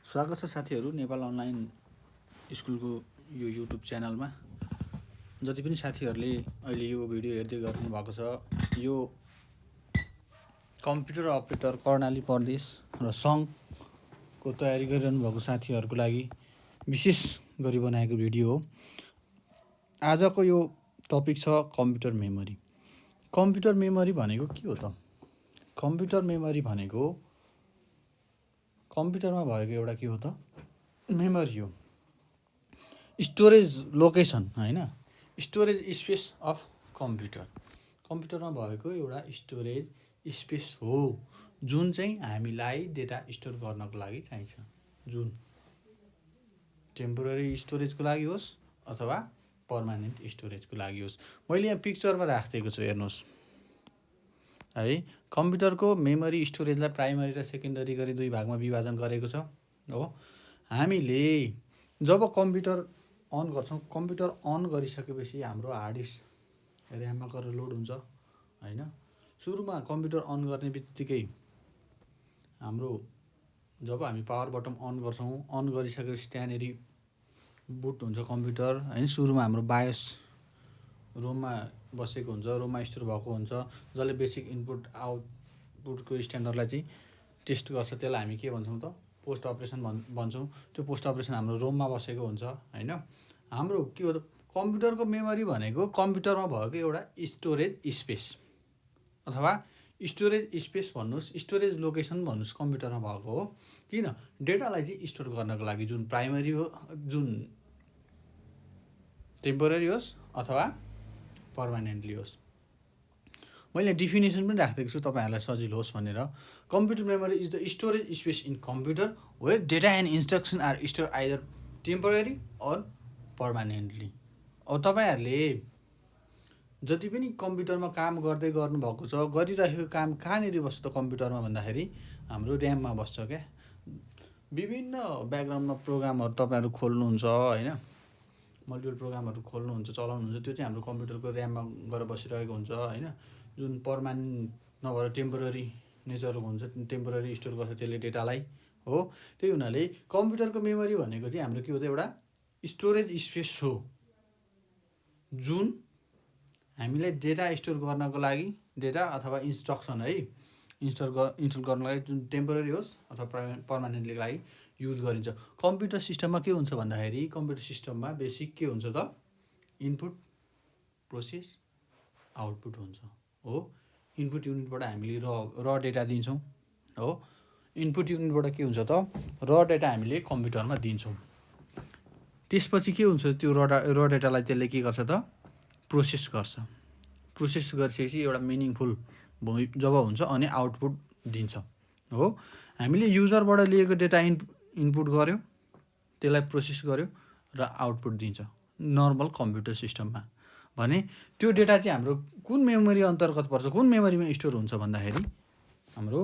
स्वागत छ साथीहरू नेपाल अनलाइन स्कुलको यो युट्युब च्यानलमा। जति पनि साथीहरूले अहिले यो भिडियो हेर्दै गर्नु भएको छ, यो कम्प्युटर अपरेटर कर्णाली प्रदेश र सङ्घको तयारी गरिरहनु भएको साथीहरूको लागि विशेष गरी बनाएको भिडियो हो। आजको यो टपिक छ कम्प्युटर मेमोरी। कम्प्युटर मेमोरी भनेको के हो त? कम्प्युटर मेमोरी भनेको कम्प्युटरमा भएको एउटा के हो त? मेमोरी हो। स्टोरेज लोकेसन होइन, स्टोरेज स्पेस अफ कम्प्युटर। कम्प्युटरमा भएको एउटा स्टोरेज स्पेस हो जुन चाहिँ हामीलाई डेटा स्टोर गर्नको लागि चाहिन्छ। जुन टेम्पोररी स्टोरेजको लागि होस् अथवा पर्मानेन्ट स्टोरेजको लागि होस्। मैले यहाँ पिक्चरमा राखिदिएको छु, हेर्नुहोस् है। कम्प्युटरको मेमोरी स्टोरेजलाई प्राइमरी र सेकेन्डरी गरी दुई भागमा विभाजन गरेको छ हो। हामीले जब कम्प्युटर अन गर्छौँ, कम्प्युटर अन गरिसकेपछि हाम्रो हार्ड डिस्क ऱ्याममा गएर लोड हुन्छ होइन। सुरुमा कम्प्युटर अन गर्ने बित्तिकै हाम्रो जब हामी पावर बटन अन गर्छौँ, अन गरिसकेपछि त्यहाँनिर बुट हुन्छ कम्प्युटर होइन। सुरुमा हाम्रो बायोस रोममा बसेको हुन्छ, रोममा स्टोर भएको हुन्छ, जसले बेसिक इनपुट आउटपुटको स्ट्यान्डर्डलाई चाहिँ टेस्ट गर्छ। त्यसलाई हामी के भन्छौँ त? पोस्ट अपरेसन भन्छौँ। त्यो पोस्ट अपरेसन हाम्रो रोममा बसेको हुन्छ होइन। हाम्रो के हो त? कम्प्युटरको मेमोरी भनेको कम्प्युटरमा भएको एउटा स्टोरेज स्पेस अथवा स्टोरेज स्पेस भन्नुहोस्, स्टोरेज लोकेसन भन्नुहोस्, कम्प्युटरमा भएको हो। किन? डेटालाई चाहिँ स्टोर गर्नको लागि, जुन प्राइमरी हो, जुन टेम्पोररी होस् अथवा पर्मानेन्टली होस्। मैले डिफिनेसन पनि राखिदिएको छु तपाईँहरूलाई सजिलो होस् भनेर। Computer memory is the storage space in computer where data and instruction are store either temporary or permanently. अब तपाईँहरूले जति पनि कम्प्युटरमा काम गर्दै गर्नुभएको छ, गरिरहेको काम कहाँनिर बस्छ त कम्प्युटरमा भन्दाखेरि हाम्रो ऱ्याममा बस्छ क्या। विभिन्न ब्याकग्राउन्डमा प्रोग्रामहरू तपाईँहरू खोल्नुहुन्छ होइन, मल्टिपल प्रोग्रामहरू खोल्नुहुन्छ, चलाउनुहुन्छ, त्यो चाहिँ हाम्रो कम्प्युटरको ऱ्याममा गएर बसिरहेको हुन्छ होइन। जुन पर्मानेन्ट नभएर टेम्पोररी नेचरको हुन्छ, टेम्पोररी स्टोर गर्छ त्यसले डेटालाई हो। त्यही हुनाले कम्प्युटरको मेमोरी भनेको चाहिँ हाम्रो के हो त? एउटा स्टोरेज स्पेस हो जुन हामीलाई डेटा स्टोर गर्नको लागि, डेटा अथवा इन्स्ट्रक्सन है इन्स्टल गर्नको लागि, जुन टेम्पोररी होस् अथवा पर्मानेन्टलीको लागि युज गरिन्छ। कम्प्युटर सिस्टममा के हुन्छ भन्दाखेरि, कम्प्युटर सिस्टममा बेसिक के हुन्छ त? इनपुट, प्रोसेस, आउटपुट हुन्छ हो। इनपुट युनिटबाट हामीले र डेटा दिन्छौँ हो। इनपुट युनिटबाट के हुन्छ त? र डेटा हामीले कम्प्युटरमा दिन्छौँ। त्यसपछि के हुन्छ? त्यो र डेटालाई त्यसले के गर्छ त? प्रोसेस गर्छ। प्रोसेस गरिसकेपछि एउटा मिनिङफुल जब हुन्छ अनि आउटपुट दिन्छ हो। हामीले युजरबाट लिएको डेटा इनपुट गऱ्यो, त्यसलाई प्रोसेस गऱ्यो र आउटपुट दिन्छ नर्मल कम्प्युटर सिस्टममा। भने त्यो डेटा चाहिँ हाम्रो कुन मेमोरी अन्तर्गत पर्छ, कुन मेमोरीमा स्टोर हुन्छ भन्दाखेरि हाम्रो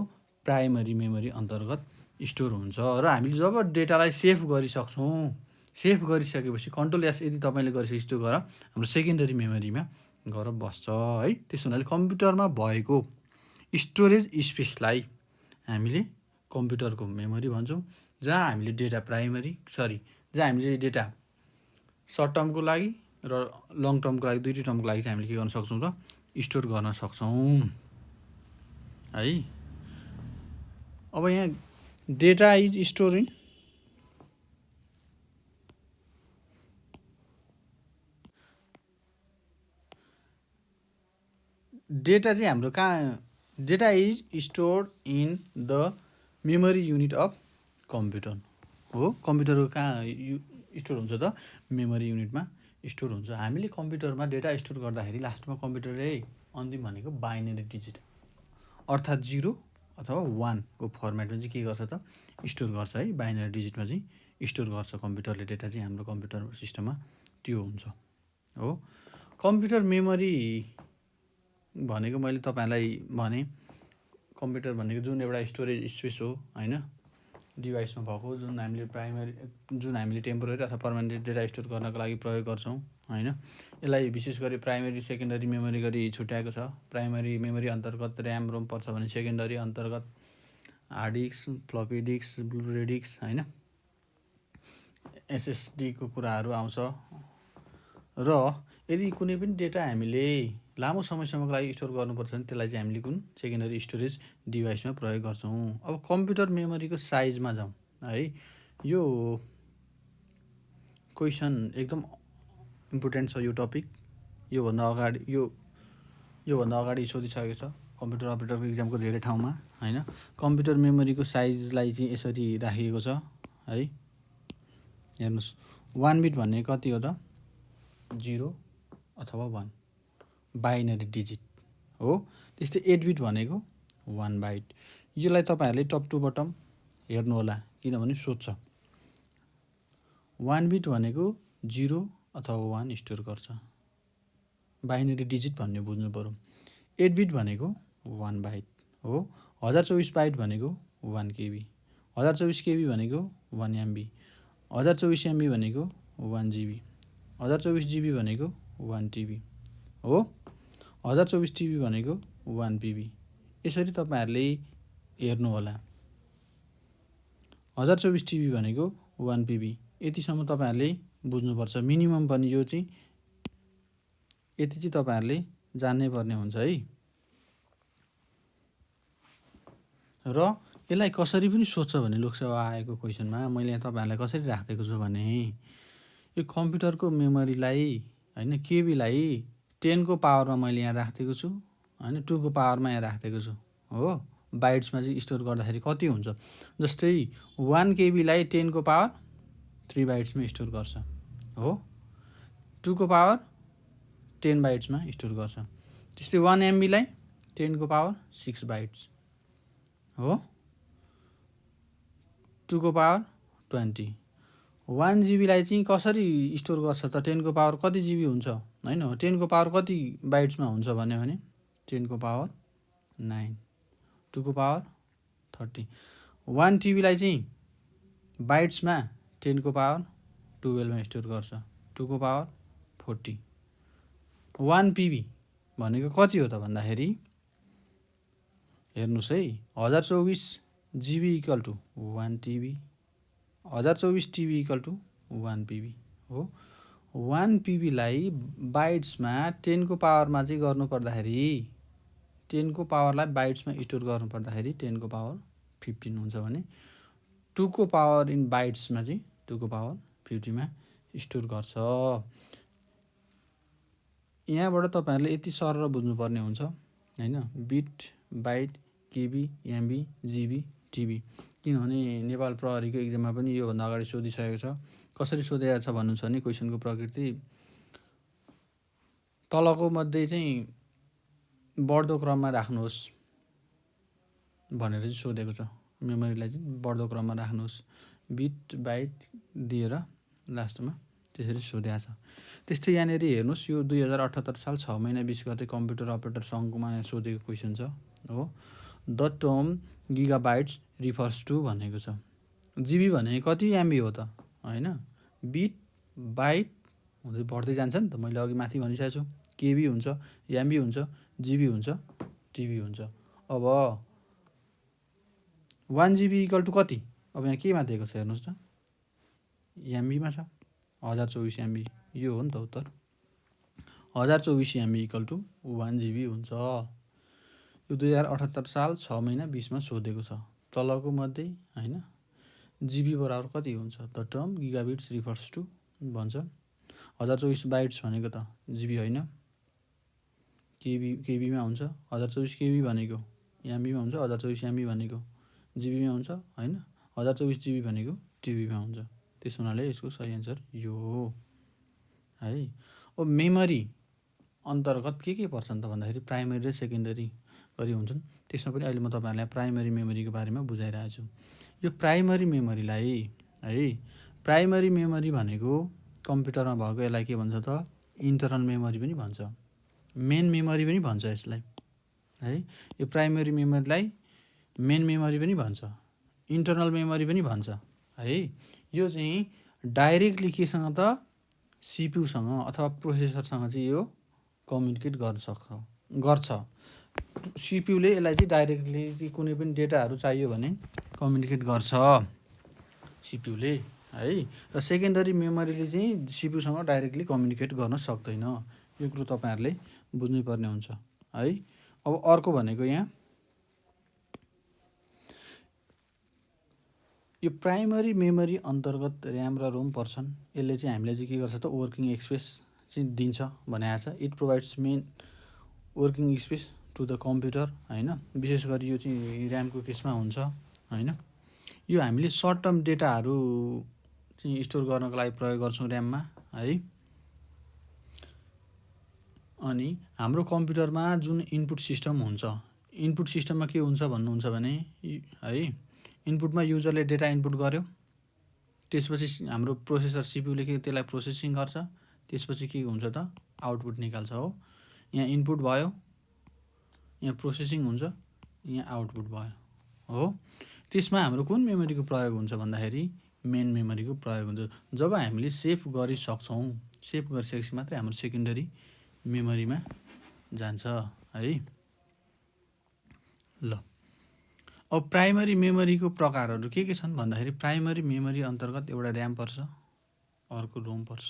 प्राइमरी मेमोरी अन्तर्गत स्टोर हुन्छ। र हामीले जब डेटालाई सेभ गरिसक्छौँ, सेभ गरिसकेपछि कन्ट्रोल एस यदि तपाईँले गरिसकेपछि त्यो गएर हाम्रो सेकेन्डरी मेमोरीमा गएर बस्छ है। त्यसो हुनाले कम्प्युटरमा भएको स्टोरेज स्पेसलाई हामीले कम्प्युटरको मेमोरी भन्छौँ, जहाँ हामीले डेटा जहाँ हामीले डेटा सर्ट टर्मको लागि र लङ टर्मको लागि, दुईटै टर्मको लागि चाहिँ हामीले के गर्न सक्छौँ त? स्टोर गर्न सक्छौँ है। अब यहाँ डेटा इज स्टोरिङ डेटा चाहिँ हाम्रो कहाँ? Data is stored in the memory unit of computer हो। कम्प्युटरको कहाँ स्टोर हुन्छ त? मेमोरी युनिटमा स्टोर हुन्छ। हामीले कम्प्युटरमा डेटा स्टोर गर्दाखेरि लास्टमा कम्प्युटरले अन्तिम भनेको बाइनरी डिजिट अर्थात् 0 अथवा 1को फर्मेटमा चाहिँ के गर्छ त? स्टोर गर्छ है। बाइनरी डिजिटमा चाहिँ स्टोर गर्छ कम्प्युटरले डेटा चाहिँ हाम्रो कम्प्युटर सिस्टममा त्यो हुन्छ हो। कम्प्युटर मेमोरी भनेको मैले तपाईँहरूलाई भने, कम्प्युटर भनेको जुन एउटा स्टोरेज स्पेस हो होइन, डिभाइसमा भएको, जुन हामीले टेम्पोररी अथवा पर्मानेन्ट डेटा स्टोर गर्नको लागि प्रयोग गर्छौँ होइन। यसलाई विशेष गरी प्राइमरी सेकेन्डरी मेमोरी गरी छुट्याएको छ। प्राइमरी मेमोरी अन्तर्गत ऱ्याम रोम पर्छ भने सेकेन्डरी अन्तर्गत hard disk, floppy disk, Blu-ray disk होइन। एसएसडीको कुराहरू आउँछ। र यदि कुनै पनि डेटा हामीले लामो समयसम्मको लागि स्टोर गर्नुपर्छ भने त्यसलाई चाहिँ हामीले कुन सेकेन्डरी स्टोरेज डिभाइसमा प्रयोग गर्छौँ। अब कम्प्युटर मेमोरीको साइजमा जाउँ है। यो क्वेसन एकदम इम्पोर्टेन्ट छ यो टपिक। योभन्दा अगाडि सोधिसकेको छ कम्प्युटर अपरेटरको इक्जामको धेरै ठाउँमा होइन। कम्प्युटर मेमोरीको साइजलाई चाहिँ यसरी राखिएको छ है। हेर्नुहोस् 1 बिट भन्ने कति हो त 0 अथवा 1 बाइनरी डिजिट हो। त्यस्तै 8 बिट भनेको 1 बाइट। यसलाई तपाईँहरूले टप टु बटम हेर्नु होला किनभने सोध्छ। 1 बिट भनेको 0 अथवा 1 स्टोर गर्छ, बाइनरी डिजिट भन्ने बुझ्नु पऱ्यो। 8 बिट भनेको 1 बाइट हो। 1024 बाइट भनेको 1 KB, 1024 KB भनेको 1 MB, 1024 MB भनेको 1 GB, 1024 GB भनेको 1 TB हो। 1024 TB भनेको 1 PB। यसरी तपाईँहरूले हेर्नु होला। 1024 TB भनेको 1 PB यतिसम्म तपाईँहरूले बुझ्नुपर्छ मिनिमम पनि। यो चाहिँ यति चाहिँ तपाईँहरूले जान्नै पर्ने हुन्छ है। र यसलाई कसरी पनि सोध्छ भने लोकसेवा आएको क्वेसनमा मैले तपाईँहरूलाई कसरी राखिदिएको छु भने यो कम्प्युटरको मेमोरीलाई होइन केबीलाई 10 को पावरमा मैले यहाँ राखिदिएको छु होइन, 2 को पावरमा यहाँ राखिदिएको छु हो। बाइट्समा चाहिँ स्टोर गर्दाखेरि कति हुन्छ, जस्तै 1 KB लाई 10 को पावर 3 बाइट्समा स्टोर गर्छ हो, 2 को पावर 10 बाइट्समा स्टोर गर्छ। त्यस्तै 1 MB लाई 10 को पावर 6 बाइट्स हो, 2 को पावर 20। 1 GB लाई चाहिँ कसरी स्टोर गर्छ त 10 को पावर कति GB हुन्छ होइन, 10 को पावर कति बाइट्समा हुन्छ भन्यो भने 10 को पावर 9, 2 को पावर 30। 1 TB लाई चाहिँ बाइट्समा 10 को पावर 12मा स्टोर गर्छ, 2 को पावर 40। 1 PB भनेको कति हो त भन्दाखेरि हेर्नुहोस् है, 1024 GB equal to 1 TB, 1024 TB equal to 1 PB हो। 1 PB लाई बाइट्समा 10 को पावरमा चाहिँ गर्नुपर्दाखेरि 10 को पावरलाई बाइट्समा स्टोर गर्नुपर्दाखेरि 10 को पावर 15 हुन्छ भने 2 को पावर इन बाइट्समा चाहिँ 2 को पावर 50मा स्टोर गर्छ। यहाँबाट तपाईँहरूले यति सरल बुझ्नुपर्ने हुन्छ होइन, bit, byte, KB, MB, GB, TB. किनभने नेपाल प्रहरीको इक्जाममा पनि योभन्दा अगाडि सोधिसकेको छ। कसरी सोधेको छ भन्नु छ भने क्वेसनको प्रकृति तलको मध्ये चाहिँ बढ्दो क्रममा राख्नुहोस् भनेर चाहिँ सोधेको छ। मेमोरीलाई चाहिँ बढ्दो क्रममा राख्नुहोस्, बिट बाइट दिएर लास्टमा त्यसरी सोधेको छ। त्यस्तै यहाँनिर हेर्नुहोस्, यो 2078 साल 6 महिना 20 गते कम्प्युटर अपरेटर सङ्घमा सोधेको क्वेसन छ हो। द टर्म गिगाबाइट्स रिफर्स टु भनेको छ। जिबी भने कति एमबी हो त होइन, बिट बाइट हुँदै बढ्दै जान्छ नि त, मैले अघि माथि भनिसकेको छु। केबी हुन्छ, एमबी हुन्छ, जिबी हुन्छ, टिबी हुन्छ। अब 1 GB इक्वल टु कति, अब यहाँ केमा दिएको छ हेर्नुहोस् त, एमबीमा छ 1024 MB। यो हो नि त उत्तर, 1024 MB इक्वल टु 1 GB हुन्छ। यो 2078 साल 6 महिना 20मा सोधेको छ। तलको मध्ये होइन जिबी बराबर कति हुन्छ, द टर्म गिगाबिट्स रिफर्स टु भन्छ। 1024 बाइट्स भनेको त जिबी होइन, केबीमा हुन्छ। 1024 केबी भनेको एमबीमा हुन्छ, 1024 एमबी भनेको जिबीमा हुन्छ होइन, 1024 जिबी भनेको टिबीमा हुन्छ। त्यस हुनाले यसको सही एन्सर यो हो है। अब मेमोरी अन्तर्गत के पर्छ त भन्दाखेरि प्राइमरी र सेकेन्डरी गरी हुन्छन्। त्यसमा पनि अहिले म तपाईँहरूलाई प्राइमरी मेमोरीको बारेमा बुझाइरहेको छु। यो प्राइमरी मेमोरीलाई है, प्राइमरी मेमोरी भनेको कम्प्युटरमा भएको यसलाई के भन्छ त इन्टरनल मेमोरी पनि भन्छ, मेन मेमोरी पनि भन्छ यसलाई है। यो प्राइमरी मेमोरीलाई मेन मेमोरी पनि भन्छ, इन्टरनल मेमोरी पनि भन्छ है। यो चाहिँ डाइरेक्टली केसँग त सिपियूसँग अथवा प्रोसेसरसँग चाहिँ यो कम्युनिकेट गर्छ। सिपियूले यसलाई चाहिँ डाइरेक्टली कुनै पनि डेटाहरू चाहियो भने कम्युनिकेट गर्छ सिपियूले है। र सेकेन्डरी मेमोरीले चाहिँ सिपियूसँग डाइरेक्टली कम्युनिकेट गर्न सक्दैन। यो कुरो तपाईँहरूले बुझ्नुपर्ने हुन्छ है। अब अर्को भनेको यहाँ यो प्राइमरी मेमोरी अन्तर्गत ऱ्याम र रोम पर्छन्। यसले चाहिँ हामीले चाहिँ के गर्छ त वर्किङ स्पेस चाहिँ दिन्छ भनेको छ। It provides main working space to the computer होइन। विशेष गरी यो चाहिँ ऱ्यामको केसमा हुन्छ होइन। यो हामीले सर्ट टर्म डेटाहरू चाहिँ स्टोर गर्नको लागि प्रयोग गर्छौँ ऱ्याममा है। अनि हाम्रो कम्प्युटरमा जुन इनपुट सिस्टम हुन्छ, इनपुट सिस्टममा के हुन्छ भन्नुहुन्छ भने है, इनपुटमा युजरले डेटा इनपुट गर्यो, त्यसपछि हाम्रो प्रोसेसर सिपियूले के त्यसलाई प्रोसेसिङ गर्छ, त्यसपछि के हुन्छ त आउटपुट निकाल्छ हो। यहाँ इनपुट भयो, यहाँ प्रोसेसिङ हुन्छ, यहाँ आउटपुट भयो हो। त्यसमा हाम्रो कुन मेमोरीको प्रयोग हुन्छ भन्दाखेरि मेन मेमोरीको प्रयोग हुन्छ। जब हामीले सेभ गरिसक्छौँ, सेभ गरिसकेपछि मात्रै हाम्रो सेकेन्डरी मेमोरीमा जान्छ है। ल अब प्राइमरी मेमोरीको प्रकारहरू के छन् भन्दाखेरि प्राइमरी मेमोरी अन्तर्गत एउटा ऱ्याम पर्छ, अर्को रोम पर्छ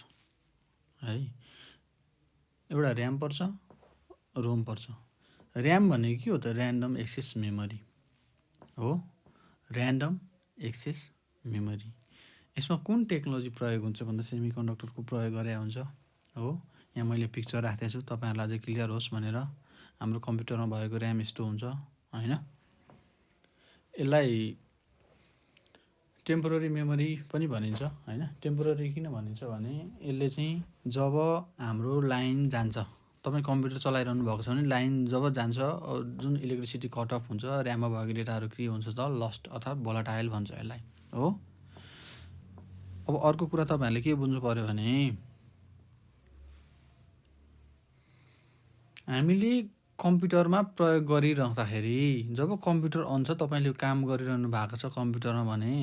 है। एउटा ऱ्याम पर्छ, रोम पर्छ। ऱ्याम भनेको के हो त ऱ्यान्डम एक्सेस मेमोरी हो, ऱ्यान्डम एक्सेस मेमोरी। यसमा कुन टेक्नोलोजी प्रयोग हुन्छ भन्दा सेमिकन्डक्टरको प्रयोग गरे हुन्छ हो। यहाँ मैले पिक्चर राखेको छु तपाईँहरूलाई अझै क्लियर होस् भनेर। हाम्रो कम्प्युटरमा भएको ऱ्याम यस्तो हुन्छ होइन। यसलाई टेम्पोररी मेमोरी पनि भनिन्छ होइन। टेम्पोररी किन भनिन्छ भने यसले चाहिँ जब हाम्रो लाइन जान्छ, तपाईँ कम्प्युटर चलाइरहनु भएको छ भने लाइन जब जान्छ, जुन इलेक्ट्रिसिटी कट अफ हुन्छ, ऱ्याममा भएको डेटाहरू के हुन्छ त लस्ट अर्थात् भोलाटाइल भन्छ यसलाई हो। अब अर्को कुरा तपाईँहरूले के बुझ्नु पर्यो भने हामीले कम्प्युटरमा प्रयोग गरिरहँदाखेरि जब कम्प्युटर अन छ, तपाईँले काम गरिरहनु भएको छ कम्प्युटरमा भने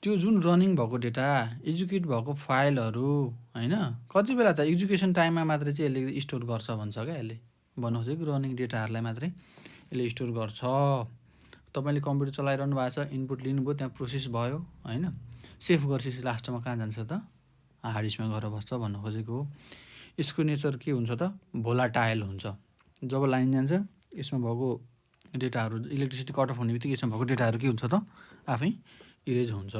त्यो जुन रनिङ भएको डेटा, एक्जिक्युट भएको फाइलहरू होइन, कति बेला त एक्जिक्युसन टाइममा मात्रै चाहिँ यसले स्टोर गर्छ भन्छ क्या। यसले भन्नुहोस् कि रनिङ डेटाहरूलाई मात्रै यसले स्टोर गर्छ। तपाईँले कम्प्युटर चलाइरहनु भएको छ, इनपुट लिनुभयो, त्यहाँ प्रोसेस भयो होइन, सेभ गरेपछि लास्टमा कहाँ जान्छ त हार्ड डिस्कमा गएर बस्छ भन्नु खोजेको हो। यसको नेचर के हुन्छ त भोलाटाइल हुन्छ। जब लाइन जान्छ यसमा भएको डेटाहरू, इलेक्ट्रिसिटी कट अफ हुने बित्तिकै यसमा भएको डेटाहरू के हुन्छ त आफै इरेज हुन्छ।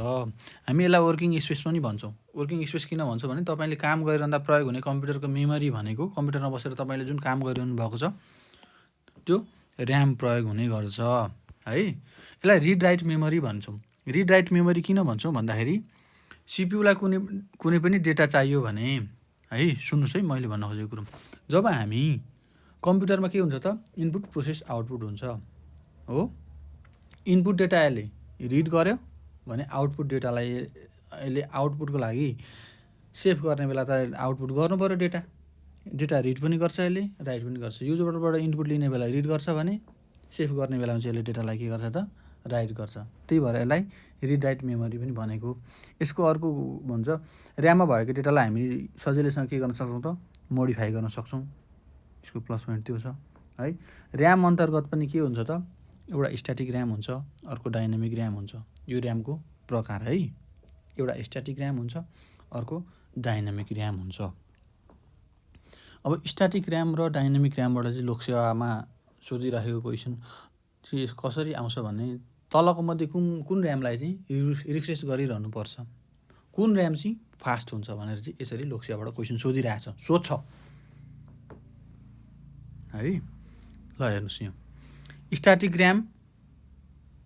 हामी यसलाई वर्किङ स्पेस पनि भन्छौँ। वर्किङ स्पेस किन भन्छौँ भने तपाईँले काम गरिरहँदा प्रयोग हुने कम्प्युटरको मेमोरी भनेको कम्प्युटरमा बसेर तपाईँले जुन काम गरिरहनु भएको छ त्यो ऱ्याम प्रयोग हुने गर्छ है। यसलाई रिड राइट मेमोरी भन्छौँ। रिड राइट मेमोरी किन भन्छौँ भन्दाखेरि सिपियूलाई कुनै पनि डेटा चाहियो भने है, सुन्नुहोस् है मैले भन्न खोजेको कुरो, जब हामी कम्प्युटरमा के हुन्छ त इनपुट प्रोसेस आउटपुट हुन्छ हो। इनपुट डेटा यसले रिड गर्यो भने आउटपुट डेटालाई यसले आउटपुटको लागि सेभ गर्ने बेला त आउटपुट गर्नु पऱ्यो डेटा। डेटा रिड पनि गर्छ यसले, राइट पनि गर्छ। युजरबाट इनपुट लिने बेला रिड गर्छ भने सेभ गर्ने बेलामा चाहिँ यसले डेटालाई के गर्छ त राइट गर्छ। त्यही भएर यसलाई रिड राइट मेमोरी पनि भनेको। यसको अर्को भन्छ ऱ्याममा भएको डेटालाई हामी सजिलैसँग के गर्न सक्छौँ त मोडिफाई गर्न सक्छौँ। यसको प्लस पोइन्ट त्यो छ है। ऱ्याम अन्तर्गत पनि के हुन्छ त एउटा स्ट्याटिक ऱ्याम हुन्छ, अर्को डाइनामिक ऱ्याम हुन्छ। यो ऱ्यामको प्रकार है, एउटा स्ट्याटिक ऱ्याम हुन्छ, अर्को डाइनामिक ऱ्याम हुन्छ। अब स्ट्याटिक ऱ्याम र डाइनामिक ऱ्यामबाट चाहिँ लोकसेवामा सोधिराखेको क्वेसन चाहिँ कसरी आउँछ भने तलको मध्ये कुन ऱ्यामलाई चाहिँ रिफ्रेस गरिरहनुपर्छ, कुन ऱ्याम चाहिँ फास्ट हुन्छ भनेर चाहिँ यसरी लोकसेवाबाट क्वेसन सोधिरहेछ, सोध्छ है। ल हेर्नुहोस् यहाँ स्ट्याटिक ऱ्याम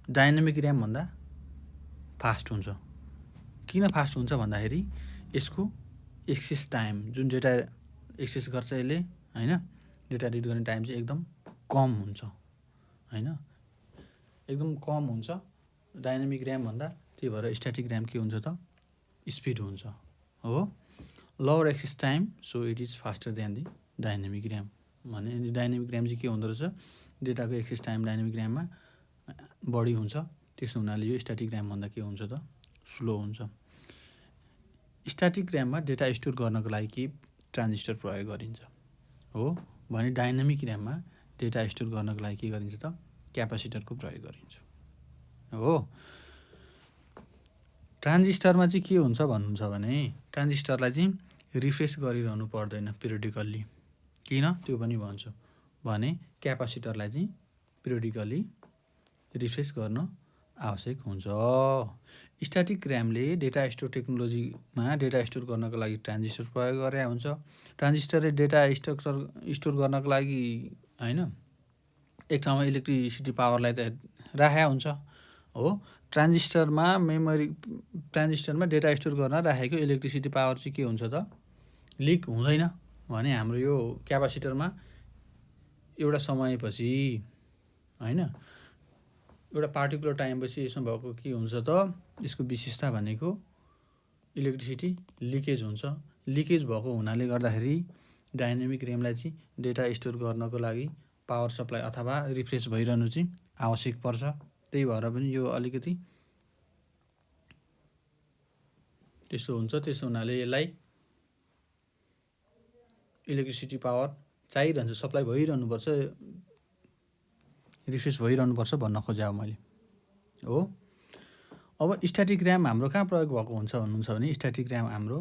डाइनामिक ऱ्याम भन्दा फास्ट हुन्छ। किन फास्ट हुन्छ भन्दाखेरि यसको एक्सेस टाइम, जुन डेटा एक्सेस गर्छ यसले होइन, डेटा रिड गर्ने टाइम चाहिँ एकदम कम हुन्छ होइन, एकदम कम हुन्छ डाइनामिक ऱ्याम भन्दा। त्यही भएर स्ट्याटिक ऱ्याम के हुन्छ त स्पिड हुन्छ हो। Lower access time so it is faster than the dynamic RAM भने डाइनामिक ऱ्याम चाहिँ के हुँदो रहेछ, डेटाको एक्सेस टाइम डाइनामिक ऱ्याममा बढी हुन्छ। त्यसो हुनाले यो स्ट्याटिक ऱ्याम भन्दा के हुन्छ त स्लो हुन्छ। स्ट्याटिक ऱ्याममा डेटा स्टोर गर्नको लागि के ट्रान्जिस्टर प्रयोग गरिन्छ हो भने डाइनामिक ऱ्याममा डेटा स्टोर गर्नको लागि के गरिन्छ त क्यापासिटरको प्रयोग गरिन्छ हो। ट्रान्जिस्टरमा चाहिँ के हुन्छ भन्नुहुन्छ भने ट्रान्जिस्टरलाई चाहिँ रिफ्रेस गरिरहनु पर्दैन पिरियडिकल्ली। किन त्यो पनि भन्छु भने क्यापासिटरलाई चाहिँ पिरियडिकल्ली रिफ्रेस गर्न आवश्यक हुन्छ। स्ट्याटिक ऱ्यामले डेटा स्टोर टेक्नोलोजीमा डेटा स्टोर गर्नको लागि ट्रान्जिस्टर प्रयोग गरे हुन्छ। ट्रान्जिस्टरले डेटा स्टोर गर्नको लागि होइन एक ठाउँमा इलेक्ट्रिसिटी पावरलाई त राखेको हुन्छ हो। ट्रान्जिस्टरमा डेटा स्टोर गर्न राखेको इलेक्ट्रिसिटी पावर चाहिँ के हुन्छ त लिक हुँदैन भने हाम्रो यो क्यापासिटरमा एउटा समयपछि होइन एउटा पार्टिकुलर टाइमपछि यसमा भएको के हुन्छ त यसको विशेषता भनेको इलेक्ट्रिसिटी लिकेज हुन्छ। लिकेज भएको हुनाले गर्दाखेरि डाइनामिक ऱ्यामलाई चाहिँ डेटा स्टोर गर्नको लागि पावर सप्लाई अथवा रिफ्रेस भइरहनु चाहिँ आवश्यक पर्छ। त्यही भएर पनि यो अलिकति त्यसो हुन्छ। त्यसो हुनाले यसलाई इलेक्ट्रिसिटी पावर चाहिरहन्छ, सप्लाई भइरहनुपर्छ, रिफ्रेस भइरहनुपर्छ भन्न खोजेँ मैले हो। अब स्ट्याटिक ऱ्याम हाम्रो कहाँ प्रयोग भएको हुन्छ भन्नुहुन्छ भने स्ट्याटिक ऱ्याम हाम्रो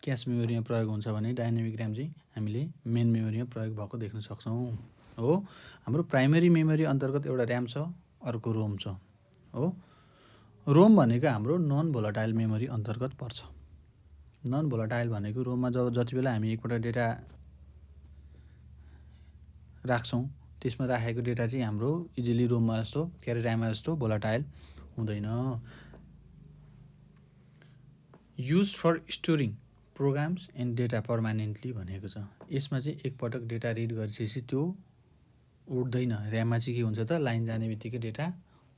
क्यास मेमोरीमा प्रयोग हुन्छ भने डाइनामिक ऱ्याम चाहिँ हामीले मेन मेमोरीमा प्रयोग भएको देख्न सक्छौँ हो। हाम्रो प्राइमेरी मेमोरी अन्तर्गत एउटा ऱ्याम छ, अर्को रोम छ हो। रोम भनेको हाम्रो नन भोलाटाइल मेमोरी अन्तर्गत पर्छ। नन भोलाटाइल भनेको रोममा जति बेला हामी एकपल्ट डेटा राख्छौँ त्यसमा राखेको डेटा चाहिँ हाम्रो इजिली रोममा जस्तो के अरे ऱ्याममा जस्तो भोलाटाइल हुँदैन। Use for storing programs and data permanently भनेको छ। यसमा चाहिँ एकपटक डेटा रिड गरिसकेपछि त्यो उठ्दैन। ऱ्याममा चाहिँ के हुन्छ त लाइन जाने बित्तिकै डेटा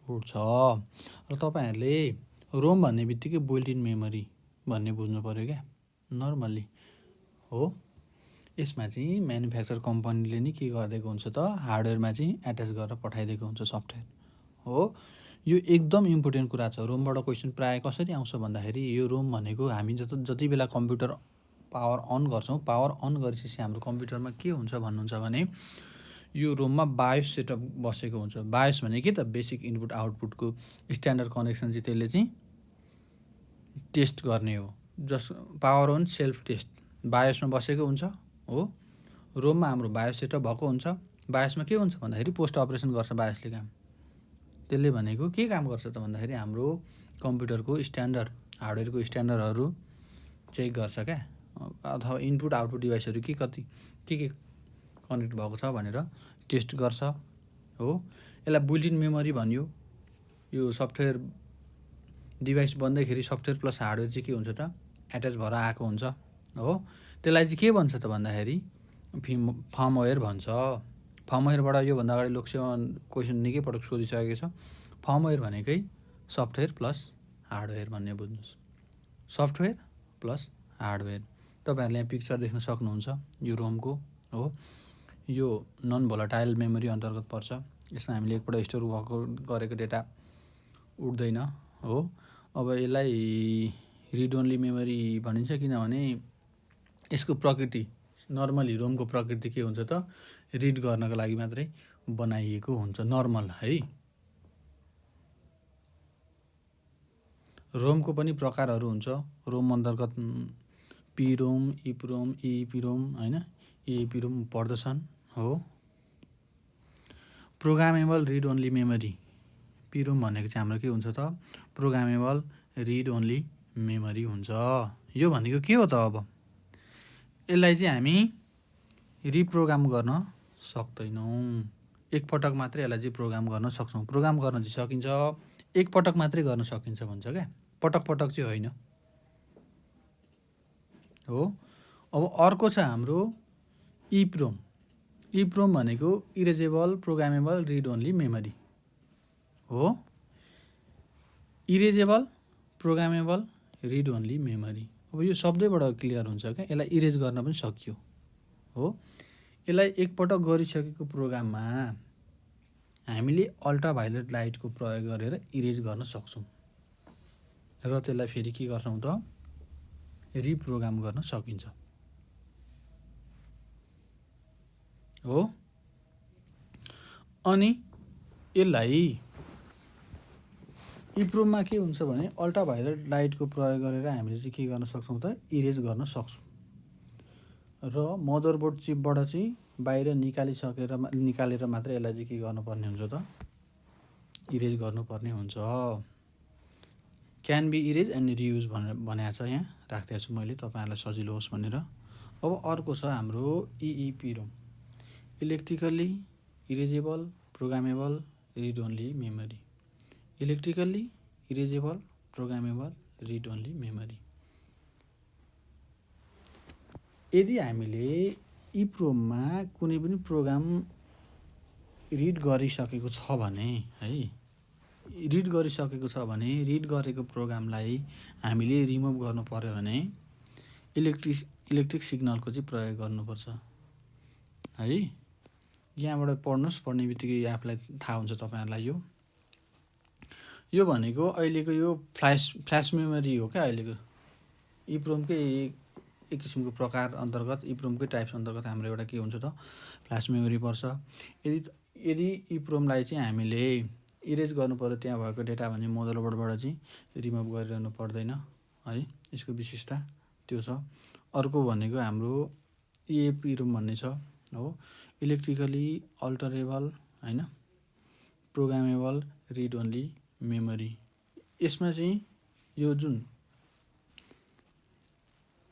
उठ्छ। र तपाईँहरूले रोम भन्ने बित्तिकै बिल्ट इन मेमोरी भन्ने बुझ्नु पऱ्यो क्या नर्मल्ली हो। यसमा चाहिँ म्यानुफ्याक्चर कम्पनीले नि के गरिदिएको हुन्छ त हार्डवेयरमा चाहिँ एट्याच गरेर पठाइदिएको हुन्छ सफ्टवेयर हो। यो एकदम इम्पोर्टेन्ट कुरा छ। रोमबाट क्वेसन प्रायः कसरी आउँछ भन्दाखेरि यो रोम भनेको हामी जति बेला कम्प्युटर पावर अन गर्छौँ, पावर अन गरिसकेपछि हाम्रो कम्प्युटरमा के हुन्छ भन्नुहुन्छ भने यो रोममा बायोस सेटअप बसेको हुन्छ। बायोस भने के त बेसिक इनपुट आउटपुटको स्ट्यान्डर्ड कनेक्सन चाहिँ त्यसले चाहिँ टेस्ट गर्ने हो। जस पावर अन सेल्फ टेस्ट बायोसमा बसेको हुन्छ हो। रोममा हाम्रो बायोस सेटअप भएको हुन्छ। बायोसमा के हुन्छ भन्दाखेरि पोस्ट अपरेसन गर्छ बायोसले काम। त्यसले भनेको के काम गर्छ त भन्दाखेरि हाम्रो कम्प्युटरको स्ट्यान्डर्ड हार्डवेयरको स्ट्यान्डर्डहरू चेक गर्छ क्या, अथवा इनपुट आउटपुट डिभाइसहरू के कनेक्ट भएको छ भनेर टेस्ट गर्छ हो। यसलाई बिल्ट इन मेमोरी भनियो। यो सफ्टवेयर डिभाइस बन्दैखेरि सफ्टवेयर प्लस हार्डवेयर चाहिँ के हुन्छ त एट्याच भएर आएको हुन्छ हो। त्यसलाई चाहिँ के भन्छ त भन्दाखेरि फर्मवेयर भन्छ। फर्मवेयरबाट योभन्दा अगाडि लोकसेवा क्वेसन निकै पटक सोधिसकेको छ। फर्मवेयर भनेकै सफ्टवेयर प्लस हार्डवेयर भन्ने बुझ्नुहोस्। सफ्टवेयर प्लस हार्डवेयर तपाईँहरूले यहाँ पिक्चर देख्न सक्नुहुन्छ यो रोमको हो। यो नन भोलाटाइल मेमोरी अन्तर्गत पर्छ। यसमा हामीले एकपल्ट स्टोर गरेको डेटा उठ्दैन हो। अब यसलाई रिड ओन्ली मेमोरी भनिन्छ किनभने यसको प्रकृति नर्मली रोमको प्रकृति के हुन्छ त रिड गर्नको लागि मात्रै बनाइएको हुन्छ नर्मल है। रोमको पनि प्रकारहरू हुन्छ। रोम अन्तर्गत पिरोम, इप्रोम, इपिरोम होइन इपिरोम पर्दछन् हो। प्रोग्रामेबल रिड ओन्ली मेमोरी पिरोम भनेको चाहिँ हाम्रो के हुन्छ त प्रोग्रामेबल रिड ओन्ली मेमोरी हुन्छ। यो भनेको के हो त अब यसलाई चाहिँ हामी रिप्रोग्राम गर्न सक्दैनौँ। एकपटक मात्रै यसलाई चाहिँ प्रोग्राम गर्न सक्छौँ। प्रोग्राम गर्न चाहिँ सकिन्छ, एकपटक मात्रै गर्न सकिन्छ भन्छ क्या, पटक पटक चाहिँ होइन हो। अब अर्को छ हाम्रो इप्रोम। इप्रोम भनेको erasable programmable read only memory हो। Erasable programmable read only memory अब यो शब्दैबाट क्लियर हुन्छ क्या, यसलाई इरेज गर्न पनि सकियो हो। यसलाई एकपटक गरिसकेको प्रोग्राममा हामीले अल्ट्राभायोलेट लाइटको प्रयोग गरेर इरेज गर्न सक्छौँ र त्यसलाई फेरि के गर्छौँ त रिप्रोग्राम गर्न सकिन्छ हो। अनि यसलाई इप्रोममा के हुन्छ भने अल्ट्राभायोलेट लाइटको प्रयोग गरेर हामीले चाहिँ के गर्न सक्छौँ त इरेज गर्न सक्छौँ र मदरबोर्ड चिपबाट चाहिँ बाहिर निकालेर मात्र यसलाई चाहिँ के गर्नुपर्ने हुन्छ त इरेज गर्नुपर्ने हुन्छ। Can be erase and reuse भनेर भनेको छ, यहाँ राखिदिएको छु मैले तपाईँहरूलाई सजिलो होस् भनेर। अब अर्को छ हाम्रो EEPROM, electrically erasable programmable read only memory. Electrically erasable programmable read only memory. यदि हामीले इप्रोममा कुनै पनि प्रोग्राम रिड गरिसकेको छ भने है, रिड गरिसकेको छ भने रिड गरेको प्रोग्रामलाई हामीले रिमुभ गर्नु पर्यो भने इलेक्ट्रिक सिग्नलको चाहिँ प्रयोग गर्नुपर्छ है। यहाँबाट पढ्नुहोस्, पढ्ने बित्तिकै आफूलाई थाहा हुन्छ तपाईँहरूलाई। यो भनेको अहिलेको यो फ्ल्यास मेमोरी हो क्या, अहिलेको इप्रोमकै एक किसिमको प्रकार अन्तर्गत, इप्रोमकै टाइप्स अन्तर्गत हाम्रो एउटा के हुन्छ त फ्ल्यास मेमोरी पर्छ। यदि इप्रोमलाई चाहिँ हामीले इरेज गर्नु पर्यो त्यहाँ भएको डेटा भने मदरबोर्डबाट चाहिँ रिमुभ गरिरहनु पर्दैन है, यसको विशेषता त्यो छ। अर्को भनेको हाम्रो इएपिरोम भन्ने छ हो, इलेक्ट्रिकली अल्टरेबल होइन प्रोग्रामेबल रिड ओन्ली मेमोरी। यसमा चाहिँ यो जुन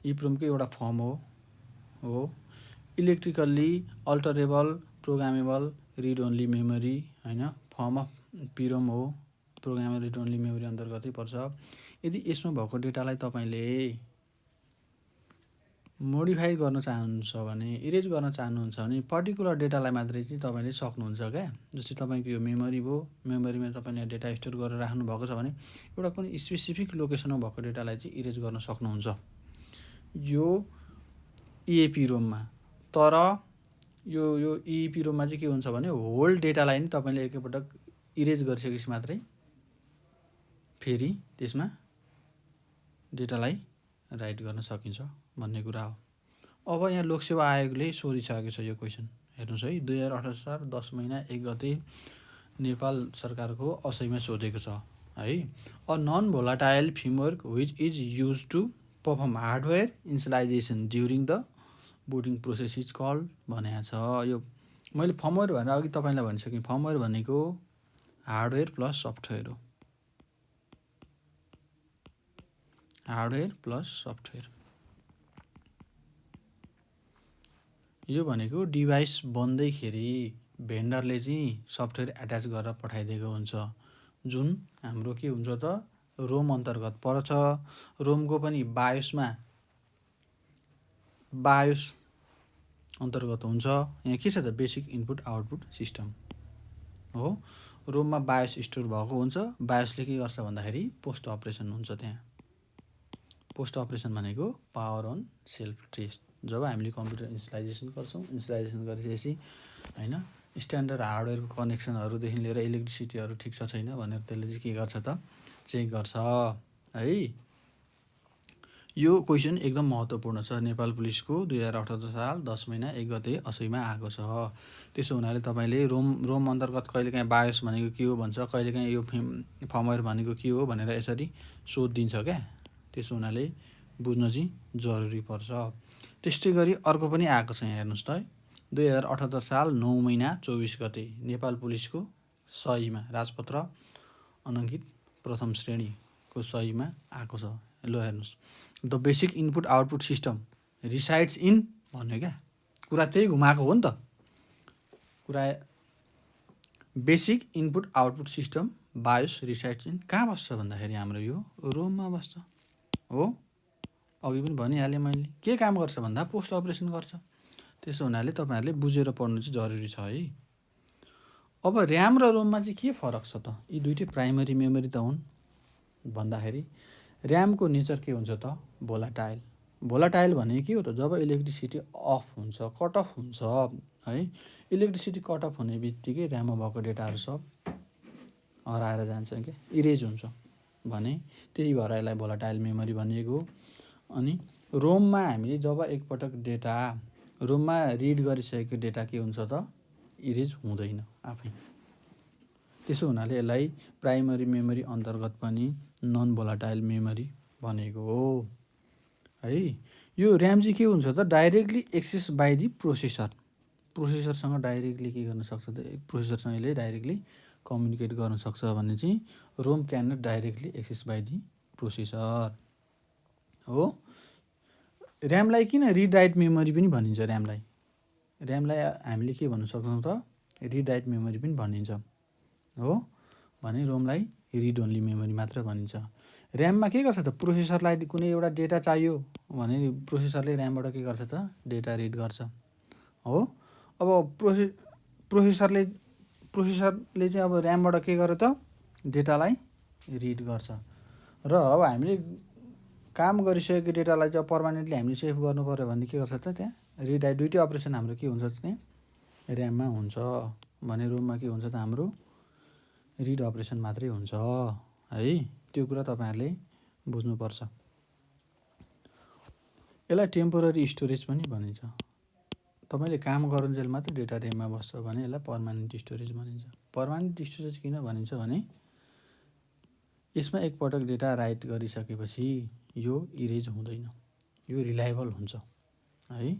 इप्रोमकै एउटा फर्म हो electrically alterable programmable read only memory होइन, फर्म अफ पिरोम हो, प्रोग्रामेबल रिड ओन्ली मेमोरी अन्तर्गतै पर्छ। यदि यसमा भएको डेटालाई तपाईँले मोडिफाई गर्न चाहनुहुन्छ भने, इरेज गर्न चाहनुहुन्छ भने पर्टिकुलर डेटालाई मात्रै चाहिँ तपाईँले सक्नुहुन्छ क्या। जस्तै तपाईँको यो मेमोरी भयो, मेमोरीमा तपाईँले डेटा स्टोर गरेर राख्नु भएको छ भने एउटा कुनै स्पेसिफिक लोकेसनमा भएको डेटालाई चाहिँ इरेज गर्न सक्नुहुन्छ यो इएपिरोममा। तर यो इएपिरोममा चाहिँ के हुन्छ भने होल डेटालाई नि तपाईँले एकैपटक इरेज गरिसकेपछि मात्रै फेरि त्यसमा डेटालाई राइट गर्न सकिन्छ भन्ने कुरा हो। अब यहाँ लोकसेवा आयोगले सोधिसकेको छ यो क्वेसन, हेर्नुहोस् है। 2018 साल 10 महिना 1 गते नेपाल सरकारको असैमा सोधेको छ है। A non volatile framework which is use to perform hardware initialization during the booting process is called भनेको छ। यो मैले फर्मवेयर भनेर अघि तपाईँलाई भनिसकेँ, फर्मवेयर भनेको हार्डवेयर प्लस सफ्टवेयर हो, हार्डवेयर प्लस सफ्टवेयर। यो भनेको डिभाइस बन्दैखेरि भेन्डरले चाहिँ सफ्टवेयर एट्याच गरेर पठाइदिएको हुन्छ, जुन हाम्रो के हुन्छ त रोम अन्तर्गत पर्छ। रोमको पनि बायोस अन्तर्गत हुन्छ। यहाँ के छ त बेसिक इनपुट आउटपुट सिस्टम हो। रोममा बायोस स्टोर भएको हुन्छ। बायोसले के गर्छ भन्दाखेरि पोस्ट अपरेसन हुन्छ। त्यहाँ पोस्ट अपरेसन भनेको पावर अन सेल्फ टेस्ट। जब हामीले कम्प्युटर इनिसियलाइजेसन गर्छौँ, इनिसियलाइजेसन गरिसकेपछि होइन स्ट्यान्डर्ड हार्डवेयरको कनेक्सनहरूदेखि लिएर इलेक्ट्रिसिटीहरू ठिक छ छैन भनेर त्यसले चाहिँ के गर्छ त चेक गर्छ है। यो क्वेसन एकदम महत्त्वपूर्ण छ, नेपाल पुलिसको 2018 साल 10 महिना 1 गते असैमा आएको छ। त्यसो हुनाले तपाईँले रोम अन्तर्गत कहिलेकाहीँ बायोस भनेको के हो भन्छ, कहिलेकाहीँ यो फर्मवेयर भनेको के हो भनेर यसरी सोध दिन्छ क्या। त्यसो हुनाले बुझ्न चाहिँ जरुरी पर्छ। त्यस्तै गरी अर्को पनि आएको छ यहाँ हेर्नुहोस् त, 2078 साल 9 महिना 24 गते नेपाल पुलिसको सहीमा राजपत्र अनङ्कित प्रथम श्रेणीको सहीमा आएको छ। ल हेर्नुहोस्, the basic input output system resides in भन्यो क्या, कुरा त्यही घुमाएको हो नि त। कुरा basic input output system BIOS resides in कहाँ बस्छ भन्दाखेरि हाम्रो यो रोममा बस्छ हो। अघि पनि भनिहालेँ मैले, के काम गर्छ भन्दा पोस्ट अपरेसन गर्छ। त्यसो हुनाले तपाईँहरूले बुझेर पढ्नु चाहिँ जरुरी छ है। अब ऱ्याम र रोममा चाहिँ के फरक छ त? यी दुइटै प्राइमरी मेमोरी त हुन् भन्दाखेरि ऱ्यामको नेचर के हुन्छ त भोलाटाइल। भोलाटाइल भने के हो त, जब इलेक्ट्रिसिटी अफ हुन्छ, कट अफ हुन्छ है, इलेक्ट्रिसिटी कट अफ हुने बित्तिकै ऱ्याममा भएको डेटाहरू सब हराएर जान्छ क्या, इरेज हुन्छ भने त्यही भएर यसलाई भोलाटाइल मेमोरी भनिएको हो। अनि रोममा हामीले जब एकपटक डेटा रोममा रिड गरिसकेको डेटा के हुन्छ त इरेज हुँदैन आफै। त्यसो हुनाले यसलाई प्राइमरी मेमोरी अन्तर्गत पनि नन भोलाटाइल मेमोरी भनेको हो है। यो ऱ्याम चाहिँ के हुन्छ त डाइरेक्टली एक्सेस बाई दि प्रोसेसरसँग डाइरेक्टली के गर्न सक्छ त प्रोसेसरसँग यसले डाइरेक्टली कम्युनिकेट गर्न सक्छ भन्ने चाहिँ ROM can not directly access by the processor हो। ऱ्यामलाई किन रिड राइट मेमोरी पनि भनिन्छ? ऱ्यामलाई हामीले के भन्न सक्छौँ त रिड राइट मेमोरी पनि भनिन्छ हो भने रोमलाई रिड ओन्ली मेमोरी मात्र भनिन्छ। ऱ्याममा के गर्छ त प्रोसेसरलाई कुनै एउटा डेटा चाहियो भने प्रोसेसरले ऱ्यामबाट के गर्छ त डेटा रिड गर्छ हो। अब प्रोसेसरले चाहिँ अब ऱ्यामबाट के गर्यो त डेटालाई रिड गर्छ र अब हामीले काम गरिसकेको डेटालाई चाहिँ पर्मानेन्टली हामीले सेभ गर्नु पऱ्यो भने के गर्छ त त्यहाँ रिड राइट दुइटै अपरेसन हाम्रो के हुन्छ त्यहाँ ऱ्याममा हुन्छ भने रोममा के हुन्छ त हाम्रो रिड अपरेसन मात्रै हुन्छ है। त्यो कुरा तपाईँहरूले बुझ्नुपर्छ। यसलाई टेम्पोररी स्टोरेज पनि भनिन्छ। तपाईँले काम गरुन्जेल मात्र डेटा ऱ्याममा बस्छ भने यसलाई पर्मानेन्ट स्टोरेज भनिन्छ। पर्मानेन्ट स्टोरेज किन भनिन्छ भने यसमा एकपटक डेटा राइट गरिसकेपछि यो इरेज हुँदैन, यो रिलायबल हुन्छ है।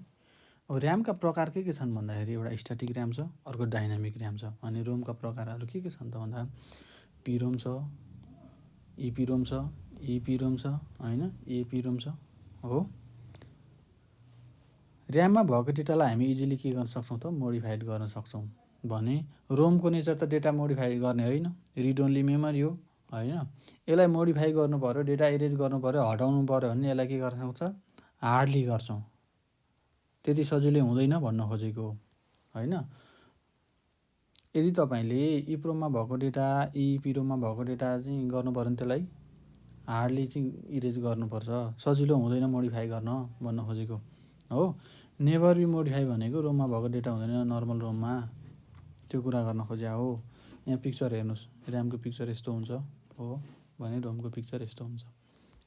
अब ऱ्यामका प्रकार के छन् भन्दाखेरि एउटा स्ट्याटिक ऱ्याम छ, अर्को डाइनामिक ऱ्याम छ। अनि रोमका प्रकारहरू के छन् त भन्दा पिरोम छ, इपिरोम छ, इपिरोम छ होइन, एपिरोम छ हो। ऱ्याममा भएको डेटालाई हामी इजिली के गर्न सक्छौँ त मोडिफाइड गर्न सक्छौँ भने रोमको नेचर त डेटा मोडिफाई गर्ने होइन, रिड ओन्ली मेमोरी हो होइन। यसलाई मोडिफाई गर्नु पऱ्यो, डेटा इरेज गर्नु पऱ्यो, हटाउनु पऱ्यो भने यसलाई के गर्न सक्छ हार्डली गर्छौँ, त्यति सजिलै हुँदैन भन्न खोजेको होइन। यदि तपाईँले इप्रोममा भएको डेटा इपिरोममा भएको डेटा चाहिँ गर्नु पऱ्यो भने त्यसलाई हार्डली चाहिँ इरेज गर्नुपर्छ, सजिलो हुँदैन मोडिफाई गर्न भन्न खोजेको हो। नेभर बी मोडिफाई भनेको रोममा भएको डेटा हुँदैन नर्मल रोममा, त्यो कुरा गर्न खोजे हो। यहाँ पिक्चर हेर्नुहोस्, ऱ्यामको पिक्चर यस्तो हुन्छ हो भने रोमको पिक्चर यस्तो हुन्छ।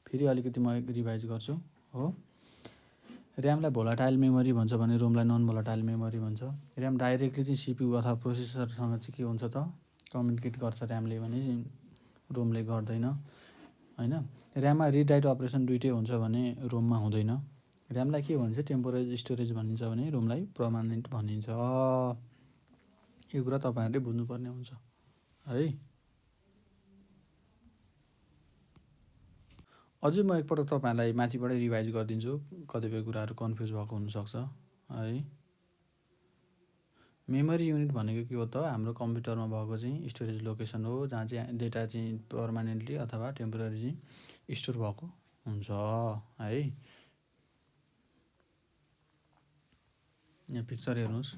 फेरि अलिकति म रिभाइज गर्छु हो। ऱ्यामलाई भोलाटाइल मेमोरी भन्छ भने रोमलाई नन भोलाटाइल मेमोरी भन्छ। ऱ्याम डाइरेक्टली चाहिँ सिपियु अथवा प्रोसेसरसँग चाहिँ के हुन्छ त कम्युनिकेट गर्छ ऱ्यामले भने रोमले गर्दैन होइन। ऱ्याममा रिड राइट अपरेसन दुइटै हुन्छ भने रोममा हुँदैन। ऱ्यामलाई के भनिन्छ टेम्पोररी स्टोरेज भनिन्छ भने रोमलाई पर्मानेन्ट भनिन्छ। यो कुरा तपाईँहरूले बुझ्नुपर्ने हुन्छ है। अझै म एकपटक तपाईँहरूलाई माथिबाटै रिभाइज गरिदिन्छु, कतिपय कुराहरू कन्फ्युज भएको हुनसक्छ है। मेमोरी युनिट भनेको के हो त हाम्रो कम्प्युटरमा भएको चाहिँ स्टोरेज लोकेसन हो जहाँ चाहिँ डेटा चाहिँ पर्मानेन्टली अथवा टेम्पोररी चाहिँ स्टोर भएको हुन्छ है। यहाँ पिक्चर हेर्नुहोस्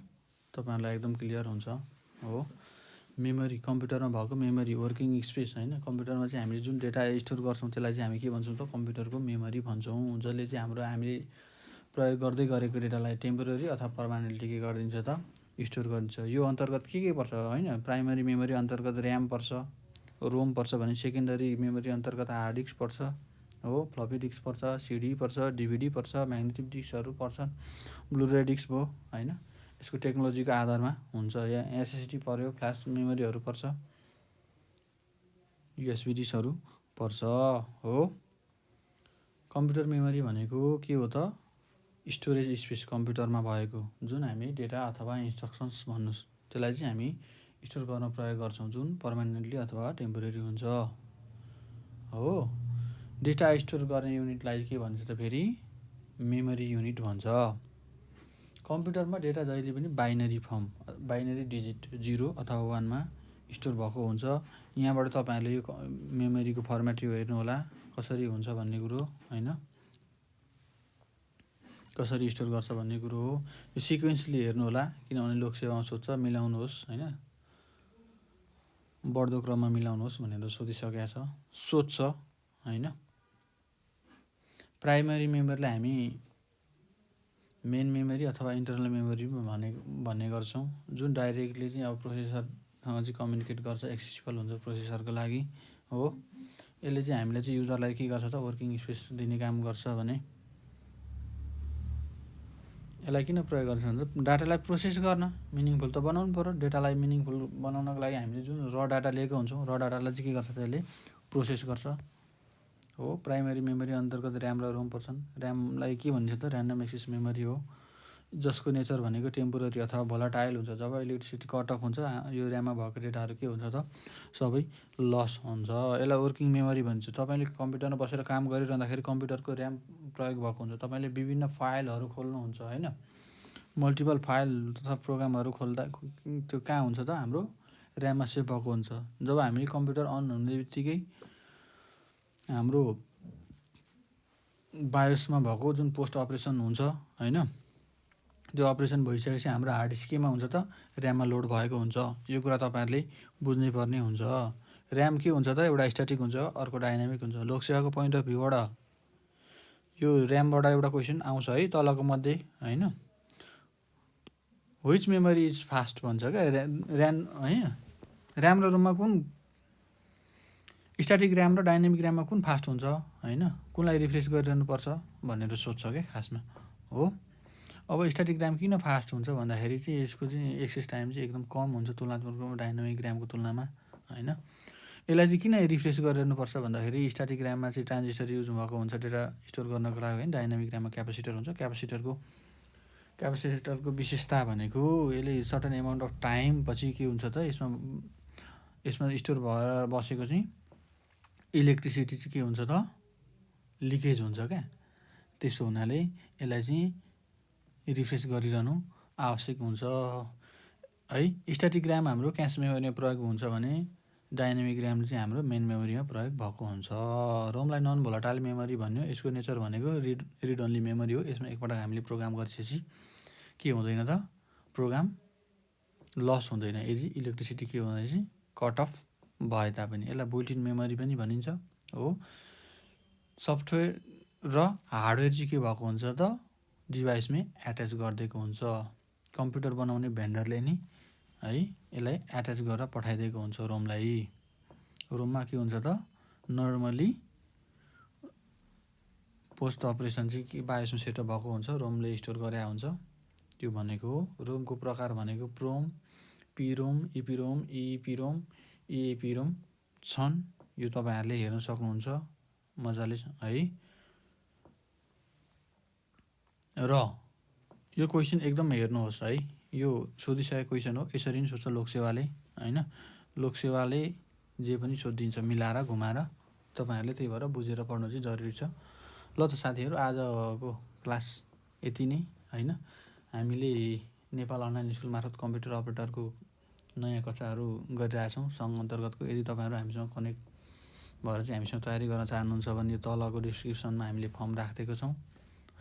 तपाईँहरूलाई एकदम क्लियर हुन्छ हो। मेमोरी कम्प्युटरमा भएको मेमोरी वर्किङ स्पेस होइन, कम्प्युटरमा चाहिँ हामीले जुन डेटा स्टोर गर्छौँ त्यसलाई चाहिँ हामी के भन्छौँ त कम्प्युटरको मेमोरी भन्छौँ, जसले चाहिँ हामीले प्रयोग गर्दै गरेको डेटालाई टेम्पोररी अथवा पर्मानेन्टली के गरिदिन्छ त स्टोर गरिदिन्छ। यो अन्तर्गत के पर्छ होइन, प्राइमरी मेमोरी अन्तर्गत ऱ्याम पर्छ, रोम पर्छ भने सेकेन्डरी मेमोरी अन्तर्गत हार्ड डिस्क पर्छ हो, फ्लपी डिस्क पर्छ, सिडी पर्छ, डिभिडी पर्छ, म्याग्नेटिक डिस्कहरू पर्छन्, ब्लुरे डिस्क भयो होइन। यसको टेक्नोलोजीको आधारमा हुन्छ। यहाँ एसएसडी पर्यो, फ्ल्यास मेमोरीहरू पर्छ, युएसबी डिस्कहरू पर्छ हो। कम्प्युटर मेमोरी भनेको के हो त स्टोरेज स्पेस कम्प्युटरमा भएको जुन हामी डेटा अथवा इन्स्ट्रक्सन्स भन्नुहोस् त्यसलाई चाहिँ हामी स्टोर गर्न प्रयोग गर्छौँ जुन पर्मानेन्टली अथवा टेम्पोररी हुन्छ हो। डेटा स्टोर गर्ने युनिटलाई के भन्छ त फेरि मेमोरी युनिट भन्छ। कम्प्युटरमा डेटा जहिले पनि बाइनरी डिजिट 0 अथवा 1मा स्टोर भएको हुन्छ। यहाँबाट तपाईँहरूले यो मेमोरीको फर्मेट यो हेर्नु होला कसरी हुन्छ भन्ने कुरो होइन, कसरी स्टोर गर्छ भन्ने कुरो हो। यो सिक्वेन्सली हेर्नु होला किनभने लोकसेवामा सोध्छ मिलाउनुहोस् होइन, बढ्दो क्रममा मिलाउनुहोस् भनेर सोधिसकेको छ, सोध्छ होइन। प्राइमरी मेमोरीलाई हामी मेन मेमोरी अथवा इन्टरनल मेमोरी भन्ने गर्छौँ जुन डाइरेक्टली चाहिँ अब प्रोसेसरसँग चाहिँ कम्युनिकेट गर्छ, एक्सेसिबल हुन्छ प्रोसेसरको लागि हो। यसले चाहिँ हामीलाई चाहिँ युजरलाई के गर्छ त वर्किङ स्पेस दिने काम गर्छ भने यसलाई किन प्रयोग गर्छ भने डाटालाई प्रोसेस गर्न मिनिङफुल त बनाउनु पऱ्यो। डेटालाई मिनिङफुल बनाउनको लागि हामीले जुन र डाटा लिएको हुन्छौँ, र डाटालाई चाहिँ के गर्छ त्यसले प्रोसेस गर्छ हो। प्राइमेरी मेमोरी अन्तर्गत ऱ्याम र रोम पर्छन्। ऱ्यामलाई के भनिन्छ त ऱ्यान्डम एक्सेस मेमोरी हो, जसको नेचर भनेको टेम्पोररी अथवा भोलाटाइल हुन्छ। जब इलेक्ट्रिसिटी कट अफ हुन्छ यो ऱ्याममा भएको डेटाहरू के हुन्छ त सबै लस हुन्छ। यसलाई वर्किङ मेमोरी भन्छ। तपाईँले कम्प्युटरमा बसेर काम गरिरहँदाखेरि कम्प्युटरको ऱ्याम प्रयोग भएको हुन्छ। तपाईँले विभिन्न फाइलहरू खोल्नुहुन्छ होइन, मल्टिपल फाइल तथा प्रोग्रामहरू खोल्दा त्यो कहाँ हुन्छ त हाम्रो ऱ्याममा सेभ भएको हुन्छ। जब हामी कम्प्युटर अन हुने बित्तिकै हाम्रो बायोसमा भएको जुन पोस्ट अपरेसन हुन्छ होइन, त्यो अपरेसन भइसकेपछि हाम्रो हार्ड डिस्क केमा हुन्छ त ऱ्याममा लोड भएको हुन्छ। यो कुरा तपाईँहरूले बुझ्नै पर्ने हुन्छ। ऱ्याम के हुन्छ त एउटा स्ट्याटिक हुन्छ, अर्को डाइनामिक हुन्छ। लोकसेवाको पोइन्ट अफ भ्यूबाट यो ऱ्यामबाट एउटा क्वेसन आउँछ है तलको मध्ये होइन, व्हिच मेमोरी इज फास्ट भन्छ क्या ऱ्याम र रोममा कुन स्ट्याटिक ऱ्याम र डाइनामिक ऱ्याममा कुन फास्ट हुन्छ होइन, कुनलाई रिफ्रेस गरिरहनुपर्छ भनेर सोध्छ क्या खासमा हो। अब स्ट्याटिक ऱ्याम किन फास्ट हुन्छ भन्दाखेरि चाहिँ यसको चाहिँ एक्सेस टाइम चाहिँ एकदम कम हुन्छ तुलनात्मक रूपमा डाइनामिक ऱ्यामको तुलनामा होइन। यसलाई चाहिँ किन रिफ्रेस गरिरहनुपर्छ भन्दाखेरि स्ट्याटिक ऱ्याममा चाहिँ ट्रान्जिस्टर युज भएको हुन्छ डेटा स्टोर गर्नको लागि होइन। डाइनामिक ऱ्याममा क्यापेसिटर हुन्छ। क्यापेसिटरको विशेषता भनेको यसले सर्टन एमाउन्ट अफ टाइम पछि के हुन्छ त यसमा स्टोर भएर बसेको चाहिँ इलेक्ट्रिसिटी चाहिँ के हुन्छ त लिकेज हुन्छ क्या। त्यसो हुनाले यसलाई चाहिँ रिफ्रेस गरिरहनु आवश्यक हुन्छ है। स्ट्याटिक ऱ्याम हाम्रो क्यास मेमोरीमा प्रयोग हुन्छ भने डाइनामिक ऱ्याम चाहिँ हाम्रो मेन मेमोरीमा प्रयोग भएको हुन्छ। रोमलाई नन भोलाटाइल मेमोरी भन्यो। यसको नेचर भनेको रिड ओन्ली मेमोरी हो। यसमा एकपटक हामीले प्रोग्राम गरिसकेपछि के हुँदैन त प्रोग्राम लस हुँदैन यदि इलेक्ट्रिसिटी के हुँदैन चाहिँ कट अफ भए तापनि। यसलाई बुल्टिन मेमोरी पनि भनिन्छ हो। सफ्टवेयर र हार्डवेयर चाहिँ के भएको हुन्छ त डिभाइसमै एट्याच गरिदिएको हुन्छ। कम्प्युटर बनाउने भेन्डरले नि है यसलाई एट्याच गरेर पठाइदिएको हुन्छ रोमलाई। रोममा के हुन्छ त नर्मली पोस्ट अपरेसन चाहिँ के बायोसमा सेटअप भएको हुन्छ, रोमले स्टोर गरे हुन्छ त्यो भनेको हो। रोमको प्रकार भनेको प्रोम, पिरोम, इपिरोम, इपिरोम, इएपिरोम छन्। यो तपाईँहरूले हेर्न सक्नुहुन्छ मजाले है। र यो क्वेसन एकदम हेर्नुहोस् है, यो सोधिसकेको क्वेसन हो। यसरी नै सोध्छ लोकसेवाले होइन। लोकसेवाले जे पनि सोधिदिन्छ मिलाएर घुमाएर। तपाईँहरूले त्यही भएर बुझेर पढ्नु चाहिँ जरुरी छ। ल त साथीहरू आजको क्लास यति नै होइन। हामीले नेपाल अनलाइन स्कुल मार्फत कम्प्युटर अपरेटरको नयाँ कक्षाहरू गरिरहेछौँ सङ्घ अन्तर्गतको। यदि तपाईँहरू हामीसँग कनेक्ट भएर चाहिँ हामीसँग तयारी गर्न चाहनुहुन्छ भने यो तलको डिस्क्रिप्सनमा हामीले फर्म राखिदिएको छौँ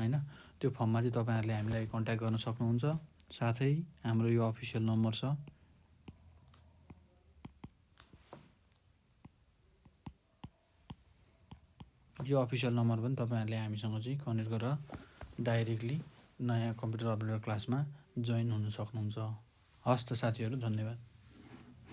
होइन। त्यो फर्ममा चाहिँ तपाईँहरूले हामीलाई कन्ट्याक्ट गर्न सक्नुहुन्छ। साथै हाम्रो यो अफिसियल नम्बर छ, यो अफिसियल नम्बर पनि तपाईँहरूले हामीसँग चाहिँ कनेक्ट गरेर डाइरेक्टली नयाँ कम्प्युटर अपरेटर क्लासमा जोइन हुन सक्नुहुन्छ। हस् त साथीहरू, धन्यवाद।